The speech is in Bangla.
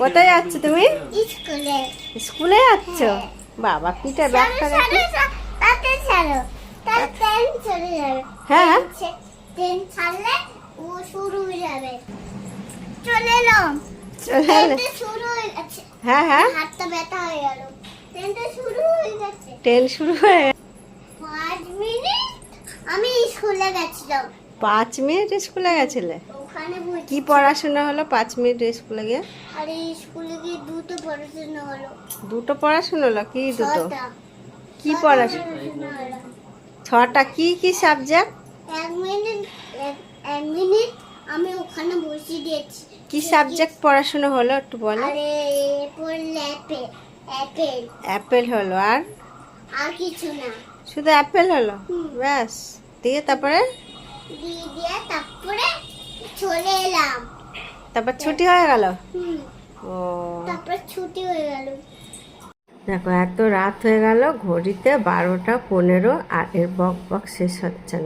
কোথায় যাচ্ছ তুমি? স্কুলে। স্কুলে যাচ্ছ? বাবা পিঠে ব্যাগটা দেখি। তাতে ছাড়ো, তার ট্রেন চলে যাবে। হ্যাঁ ট্রেন ছাড়লে ও শুরু হয়ে যাবে। চলে এলাম। চলে এলে? ট্রেনটা শুরু হয়ে গেছে। হ্যাঁ হ্যাঁ, হাতটা ব্যথা হয়ে গেল। ট্রেনটা শুরু হয়ে গেছে। ট্রেন শুরু হয়ে গেছে। 5 মিনিট আমি স্কুলে গেছিলাম। 5 মিনিট স্কুলে গেছিলে? ওখানে বসে কি পড়াশোনা হলো 5 মিনিট স্কুলে গিয়ে? আরে স্কুলে গিয়ে দুটো পড়াশোনা হলো। দুটো পড়াশোনা হলো? কি দুটো? 6টা। কি পড়াশোনা? 6টা? কি কি সাবজেক্ট? 1 মিনিট, 1 মিনিট আমি ওখানে বসে দিয়েছি। কি সাবজেক্ট পড়াশোনা হলো একটু বলো। আরে পড়লে অ্যাপেল। অ্যাপেল হলো, আর আর কিছু না। শুধু অ্যাপেল হলো? হুম। ব্যাস, দিয়ে তারপরে? দিয়ে তারপরে চলে এলাম। তারপর ছুটি হয়ে গেল? হুম। ও তারপরে ছুটি হয়ে গেল। দেখো, এত রাত হয়ে গেল, ঘড়িতে 12টা 15 আর এর বক বক শেষ হচ্ছে না।